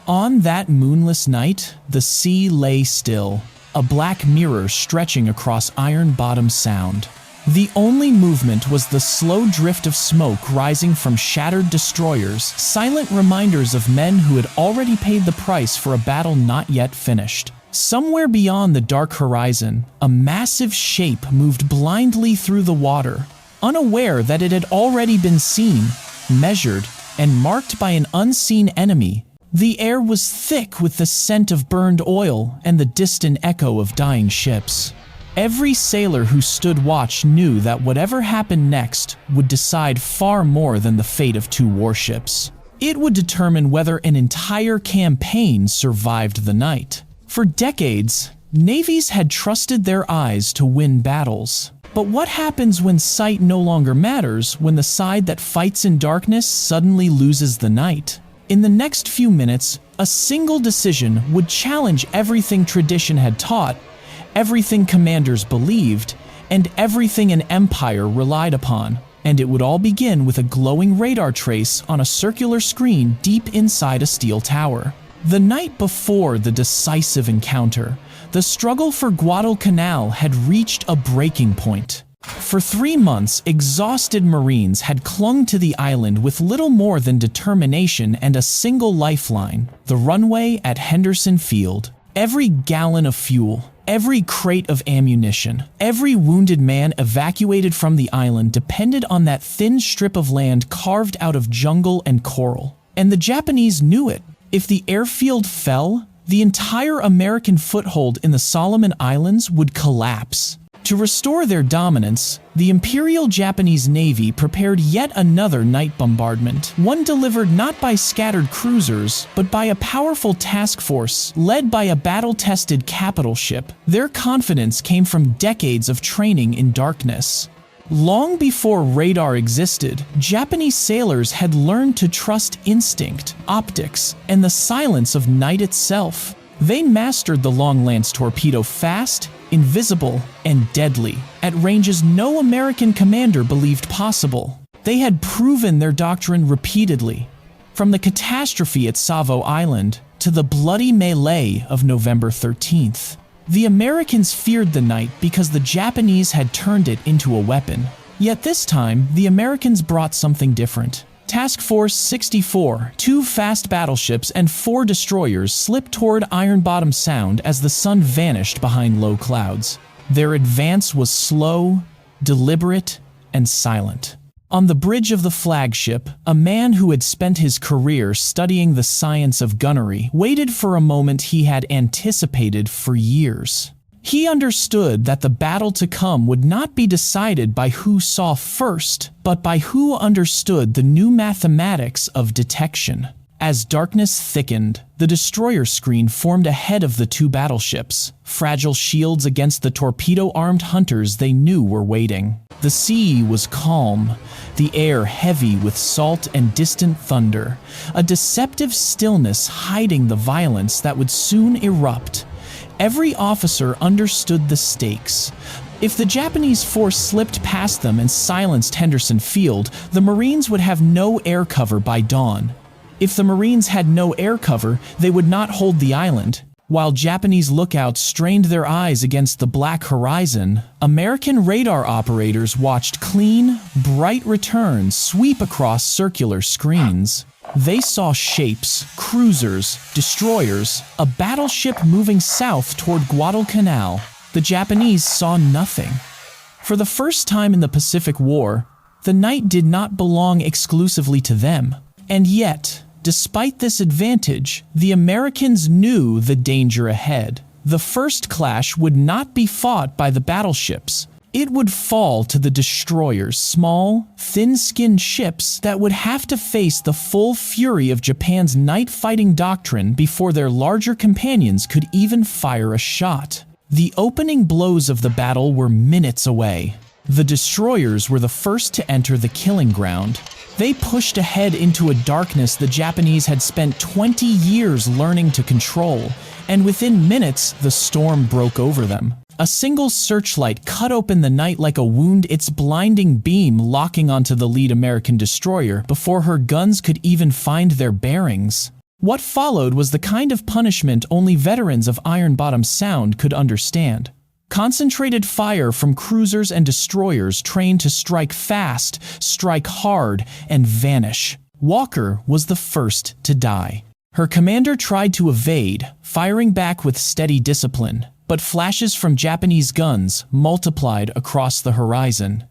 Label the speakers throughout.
Speaker 1: On that moonless night, the sea lay still, a black mirror stretching across Iron Bottom Sound. The only movement was the slow drift of smoke rising from shattered destroyers, silent reminders of men who had already paid the price for a battle not yet finished. Somewhere beyond the dark horizon, a massive shape moved blindly through the water, unaware that it had already been seen, measured, and marked by an unseen enemy. The air was thick with the scent of burned oil and the distant echo of dying ships. Every sailor who stood watch knew that whatever happened next would decide far more than the fate of two warships. It would determine whether an entire campaign survived the night. For decades, navies had trusted their eyes to win battles. But what happens when sight no longer matters, when the side that fights in darkness suddenly loses the night? In the next few minutes, a single decision would challenge everything tradition had taught, everything commanders believed, and everything an empire relied upon. And it would all begin with a glowing radar trace on a circular screen deep inside a steel tower. The night before the decisive encounter, the struggle for Guadalcanal had reached a breaking point. For 3 months, exhausted Marines had clung to the island with little more than determination and a single lifeline: the runway at Henderson Field. Every gallon of fuel, every crate of ammunition, every wounded man evacuated from the island depended on that thin strip of land carved out of jungle and coral. And the Japanese knew it. If the airfield fell, the entire American foothold in the Solomon Islands would collapse. To restore their dominance, the Imperial Japanese Navy prepared yet another night bombardment, one delivered not by scattered cruisers, but by a powerful task force led by a battle-tested capital ship. Their confidence came from decades of training in darkness. Long before radar existed, Japanese sailors had learned to trust instinct, optics, and the silence of night itself. They mastered the long lance torpedo fast, invisible, and deadly, at ranges no American commander believed possible. They had proven their doctrine repeatedly, from the catastrophe at Savo Island to the bloody melee of November 13th. The Americans feared the night because the Japanese had turned it into a weapon. Yet this time, the Americans brought something different. Task Force 64, 2 fast battleships and 4 destroyers slipped toward Iron Bottom Sound as the sun vanished behind low clouds. Their advance was slow, deliberate, and silent. On the bridge of the flagship, a man who had spent his career studying the science of gunnery waited for a moment he had anticipated for years. He understood that the battle to come would not be decided by who saw first, but by who understood the new mathematics of detection. As darkness thickened, the destroyer screen formed ahead of the 2 battleships, fragile shields against the torpedo-armed hunters they knew were waiting. The sea was calm, the air heavy with salt and distant thunder, a deceptive stillness hiding the violence that would soon erupt. Every officer understood the stakes. If the Japanese force slipped past them and silenced Henderson Field, the Marines would have no air cover by dawn. If the Marines had no air cover, they would not hold the island. While Japanese lookouts strained their eyes against the black horizon, American radar operators watched clean, bright returns sweep across circular screens. They saw shapes, cruisers, destroyers, a battleship moving south toward Guadalcanal. The Japanese saw nothing. For the first time in the Pacific War, the night did not belong exclusively to them. And yet, despite this advantage, the Americans knew the danger ahead. The first clash would not be fought by the battleships. It would fall to the destroyers, small, thin-skinned ships that would have to face the full fury of Japan's night-fighting doctrine before their larger companions could even fire a shot. The opening blows of the battle were minutes away. The destroyers were the first to enter the killing ground. They pushed ahead into a darkness the Japanese had spent 20 years learning to control, and within minutes, the storm broke over them. A single searchlight cut open the night like a wound, its blinding beam locking onto the lead American destroyer before her guns could even find their bearings. What followed was the kind of punishment only veterans of Iron Bottom Sound could understand. Concentrated fire from cruisers and destroyers trained to strike fast, strike hard, and vanish. Walker was the first to die. Her commander tried to evade, firing back with steady discipline, but flashes from Japanese guns multiplied across the horizon.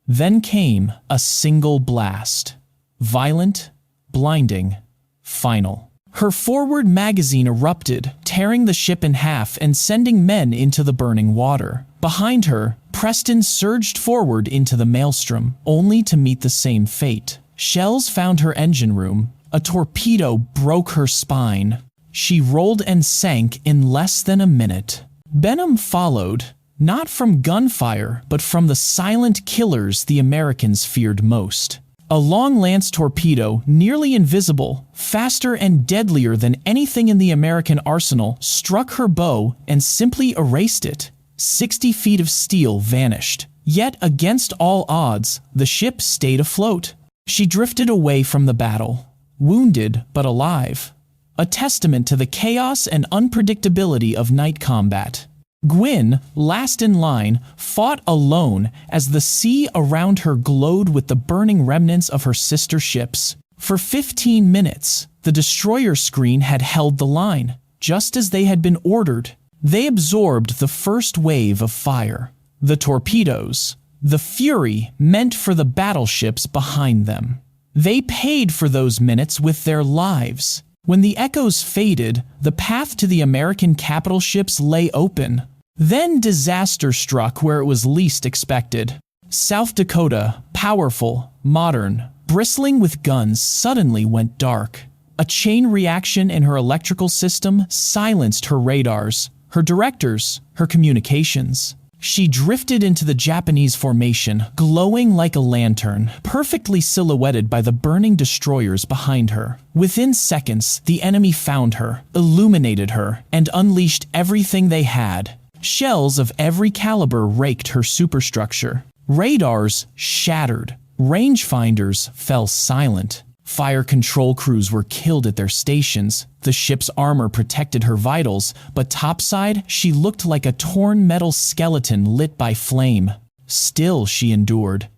Speaker 1: Then came a single blast. Violent, blinding, final. Her forward magazine erupted, tearing the ship in half and sending men into the burning water. Behind her, Preston surged forward into the maelstrom, only to meet the same fate. Shells found her engine room. A torpedo broke her spine. She rolled and sank in less than a minute. Benham followed, not from gunfire, but from the silent killers the Americans feared most. A long lance torpedo, nearly invisible, faster and deadlier than anything in the American arsenal, struck her bow and simply erased it. 60 feet of steel vanished. Yet, against all odds, the ship stayed afloat. She drifted away from the battle, wounded but alive, a testament to the chaos and unpredictability of night combat. Gwyn, last in line, fought alone as the sea around her glowed with the burning remnants of her sister ships. For 15 minutes, the destroyer screen had held the line, just as they had been ordered. They absorbed the first wave of fire. The torpedoes, the fury meant for the battleships behind them. They paid for those minutes with their lives. When the echoes faded, the path to the American capital ships lay open. Then disaster struck where it was least expected. South Dakota, powerful, modern, bristling with guns, suddenly went dark. A chain reaction in her electrical system silenced her radars, her directors, her communications. She drifted into the Japanese formation, glowing like a lantern, perfectly silhouetted by the burning destroyers behind her. Within seconds, the enemy found her, illuminated her, and unleashed everything they had. Shells of every caliber raked her superstructure. Radars shattered. Rangefinders fell silent. Fire control crews were killed at their stations. The ship's armor protected her vitals, but topside, she looked like a torn metal skeleton lit by flame. Still she endured.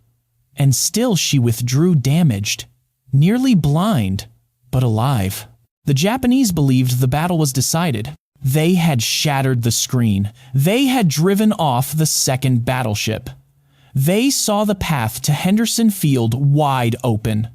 Speaker 1: And still she withdrew damaged, nearly blind, but alive. The Japanese believed the battle was decided. They had shattered the screen. They had driven off the second battleship. They saw the path to Henderson Field wide open.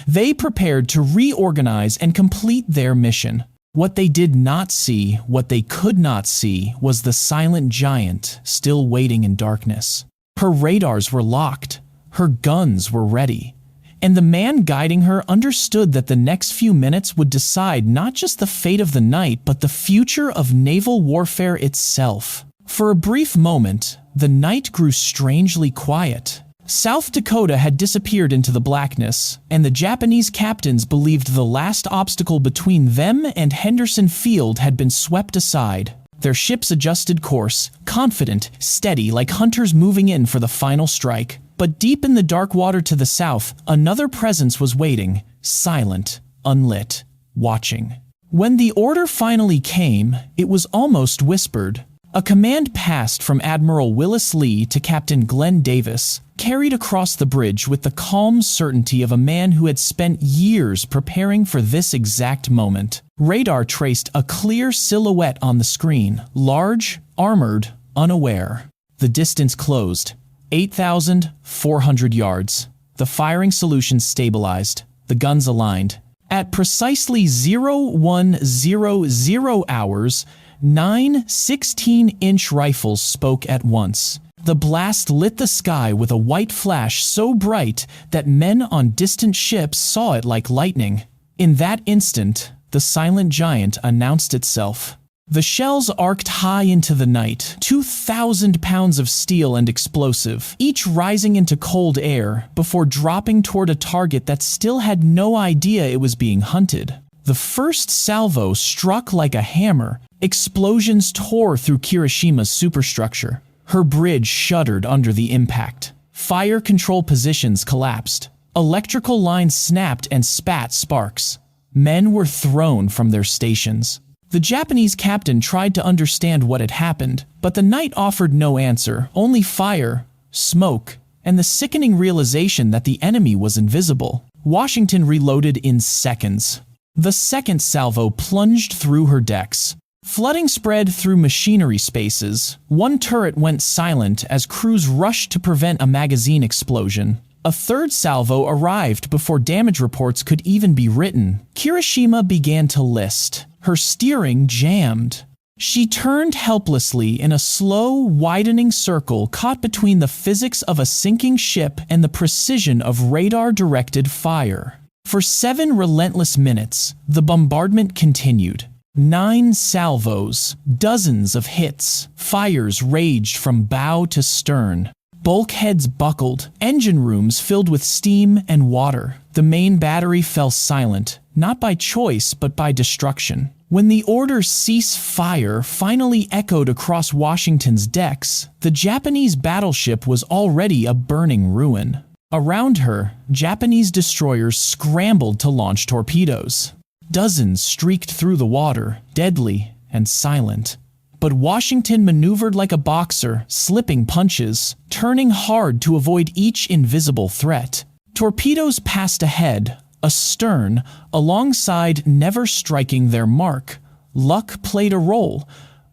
Speaker 1: They prepared to reorganize and complete their mission. What they did not see, what they could not see, was the silent giant still waiting in darkness. Her radars were locked. Her guns were ready. And the man guiding her understood that the next few minutes would decide not just the fate of the night, but the future of naval warfare itself. For a brief moment, the night grew strangely quiet. South Dakota had disappeared into the blackness, and the Japanese captains believed the last obstacle between them and Henderson Field had been swept aside. Their ships adjusted course, confident, steady, like hunters moving in for the final strike. But deep in the dark water to the south, another presence was waiting, silent, unlit, watching. When the order finally came, it was almost whispered. A command passed from Admiral Willis Lee to Captain Glenn Davis, carried across the bridge with the calm certainty of a man who had spent years preparing for this exact moment. Radar traced a clear silhouette on the screen, large, armored, unaware. The distance closed. 8,400 yards. The firing solution stabilized. The guns aligned. At precisely 0100 hours, 9 16-inch rifles spoke at once. The blast lit the sky with a white flash so bright that men on distant ships saw it like lightning. In that instant, the silent giant announced itself. The shells arced high into the night, 2,000 pounds of steel and explosive, each rising into cold air before dropping toward a target that still had no idea it was being hunted. The first salvo struck like a hammer. Explosions tore through Kirishima's superstructure. Her bridge shuddered under the impact. Fire control positions collapsed. Electrical lines snapped and spat sparks. Men were thrown from their stations. The Japanese captain tried to understand what had happened, but the night offered no answer, only fire, smoke, and the sickening realization that the enemy was invisible. Washington reloaded in seconds. The second salvo plunged through her decks. Flooding spread through machinery spaces. One turret went silent as crews rushed to prevent a magazine explosion. A third salvo arrived before damage reports could even be written. Kirishima began to list. Her steering jammed. She turned helplessly in a slow, widening circle caught between the physics of a sinking ship and the precision of radar-directed fire. For 7 relentless minutes, the bombardment continued. 9 salvos, dozens of hits. Fires raged from bow to stern. Bulkheads buckled, engine rooms filled with steam and water. The main battery fell silent, not by choice but by destruction. When the order "cease fire" finally echoed across Washington's decks, the Japanese battleship was already a burning ruin. Around her, Japanese destroyers scrambled to launch torpedoes. Dozens streaked through the water, deadly and silent. But Washington maneuvered like a boxer, slipping punches, turning hard to avoid each invisible threat. Torpedoes passed ahead, astern, alongside, never striking their mark. Luck played a role,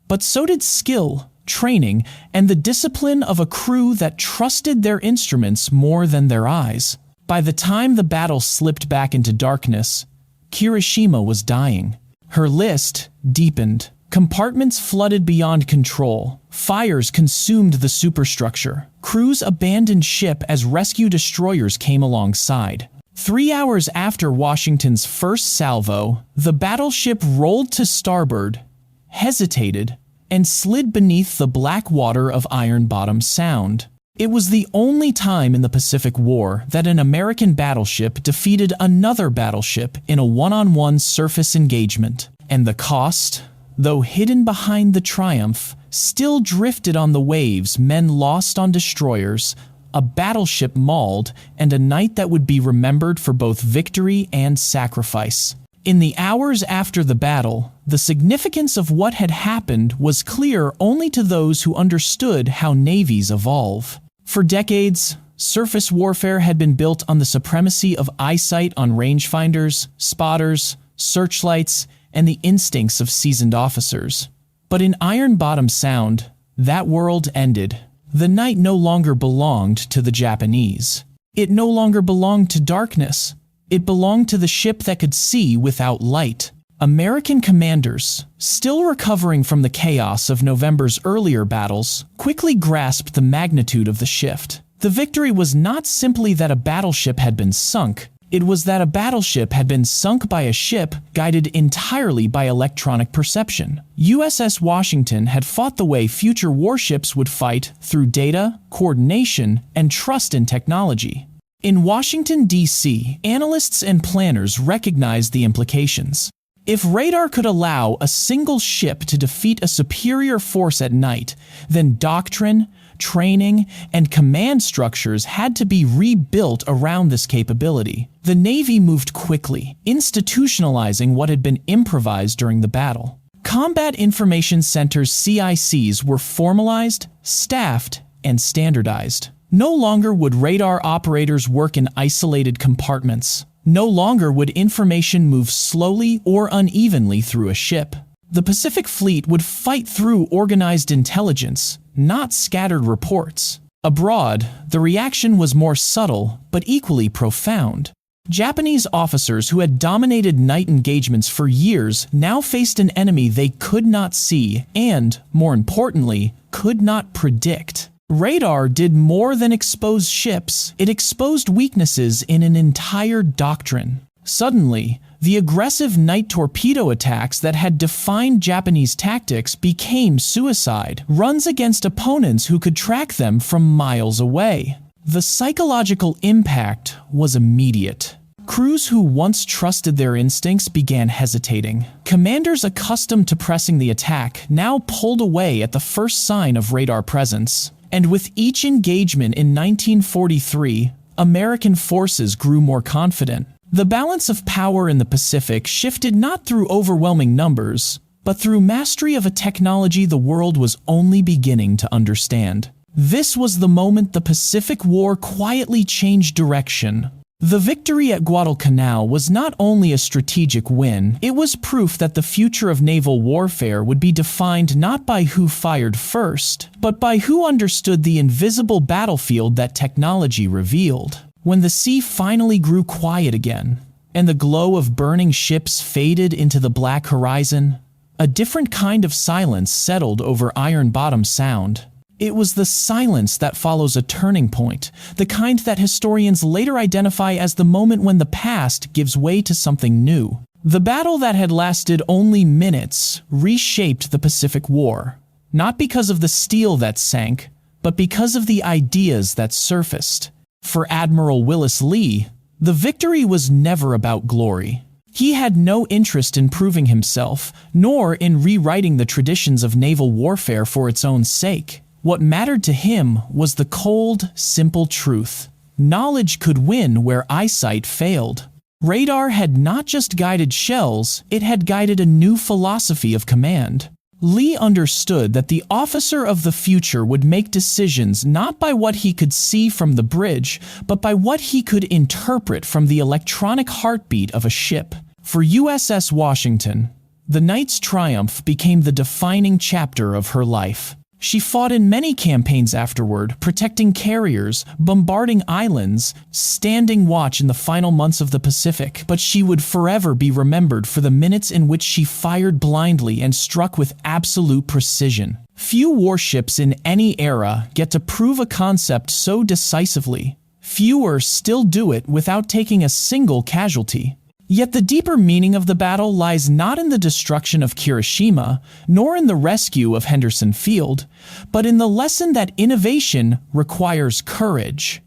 Speaker 1: but so did skill, training, and the discipline of a crew that trusted their instruments more than their eyes. By the time the battle slipped back into darkness, Kirishima was dying. Her list deepened. Compartments flooded beyond control. Fires consumed the superstructure. Crews abandoned ship as rescue destroyers came alongside. 3 hours after Washington's first salvo, the battleship rolled to starboard, hesitated, and slid beneath the black water of Iron Bottom Sound. It was the only time in the Pacific War that an American battleship defeated another battleship in a one-on-one surface engagement. And the cost, though hidden behind the triumph, still drifted on the waves. Men lost on destroyers, a battleship mauled, and a night that would be remembered for both victory and sacrifice. In the hours after the battle, the significance of what had happened was clear only to those who understood how navies evolve. For decades, surface warfare had been built on the supremacy of eyesight on rangefinders, spotters, searchlights, and the instincts of seasoned officers. But in Iron Bottom Sound, that world ended. The night no longer belonged to the Japanese. It no longer belonged to darkness. It belonged to the ship that could see without light. American commanders, still recovering from the chaos of November's earlier battles, quickly grasped the magnitude of the shift. The victory was not simply that a battleship had been sunk. It was that a battleship had been sunk by a ship guided entirely by electronic perception. USS Washington had fought the way future warships would fight, through data, coordination, and trust in technology. In Washington, D.C., analysts and planners recognized the implications. If radar could allow a single ship to defeat a superior force at night, then doctrine, training, and command structures had to be rebuilt around this capability. The Navy moved quickly, institutionalizing what had been improvised during the battle. Combat Information Centers (CICs) were formalized, staffed, and standardized. No longer would radar operators work in isolated compartments. No longer would information move slowly or unevenly through a ship. The Pacific Fleet would fight through organized intelligence, not scattered reports. Abroad, the reaction was more subtle, but equally profound. Japanese officers who had dominated night engagements for years now faced an enemy they could not see and, more importantly, could not predict. Radar did more than expose ships. It exposed weaknesses in an entire doctrine. Suddenly, the aggressive night torpedo attacks that had defined Japanese tactics became suicide, runs against opponents who could track them from miles away. The psychological impact was immediate. Crews who once trusted their instincts began hesitating. Commanders accustomed to pressing the attack now pulled away at the first sign of radar presence. And with each engagement in 1943, American forces grew more confident. The balance of power in the Pacific shifted not through overwhelming numbers, but through mastery of a technology the world was only beginning to understand. This was the moment the Pacific War quietly changed direction. The victory at Guadalcanal was not only a strategic win, it was proof that the future of naval warfare would be defined not by who fired first, but by who understood the invisible battlefield that technology revealed. When the sea finally grew quiet again, and the glow of burning ships faded into the black horizon, a different kind of silence settled over Iron Bottom Sound. It was the silence that follows a turning point, the kind that historians later identify as the moment when the past gives way to something new. The battle that had lasted only minutes reshaped the Pacific War, not because of the steel that sank, but because of the ideas that surfaced. For Admiral Willis Lee, the victory was never about glory. He had no interest in proving himself, nor in rewriting the traditions of naval warfare for its own sake. What mattered to him was the cold, simple truth. Knowledge could win where eyesight failed. Radar had not just guided shells, it had guided a new philosophy of command. Lee understood that the officer of the future would make decisions not by what he could see from the bridge, but by what he could interpret from the electronic heartbeat of a ship. For USS Washington, the night's triumph became the defining chapter of her life. She fought in many campaigns afterward, protecting carriers, bombarding islands, standing watch in the final months of the Pacific, but she would forever be remembered for the minutes in which she fired blindly and struck with absolute precision. Few warships in any era get to prove a concept so decisively. Fewer still do it without taking a single casualty. Yet the deeper meaning of the battle lies not in the destruction of Kirishima, nor in the rescue of Henderson Field, but in the lesson that innovation requires courage.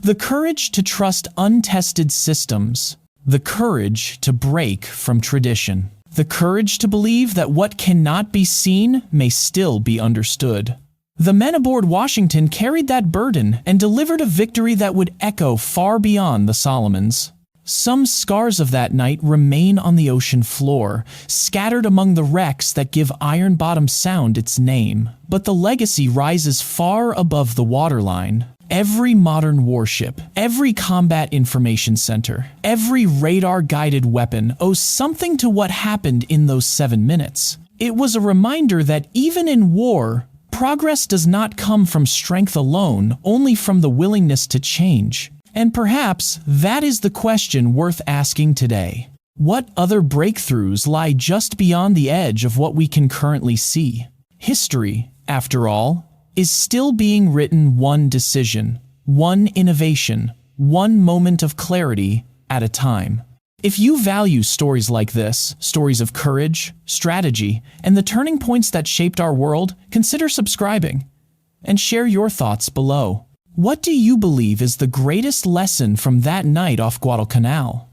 Speaker 1: The courage to trust untested systems, the courage to break from tradition, the courage to believe that what cannot be seen may still be understood. The men aboard Washington carried that burden and delivered a victory that would echo far beyond the Solomons. Some scars of that night remain on the ocean floor, scattered among the wrecks that give Iron Bottom Sound its name. But the legacy rises far above the waterline. Every modern warship, every combat information center, every radar-guided weapon owes something to what happened in those 7 minutes. It was a reminder that even in war, progress does not come from strength alone, only from the willingness to change. And perhaps that is the question worth asking today. What other breakthroughs lie just beyond the edge of what we can currently see? History, after all, is still being written one decision, one innovation, one moment of clarity at a time. If you value stories like this, stories of courage, strategy, and the turning points that shaped our world, consider subscribing and share your thoughts below. What do you believe is the greatest lesson from that night off Guadalcanal?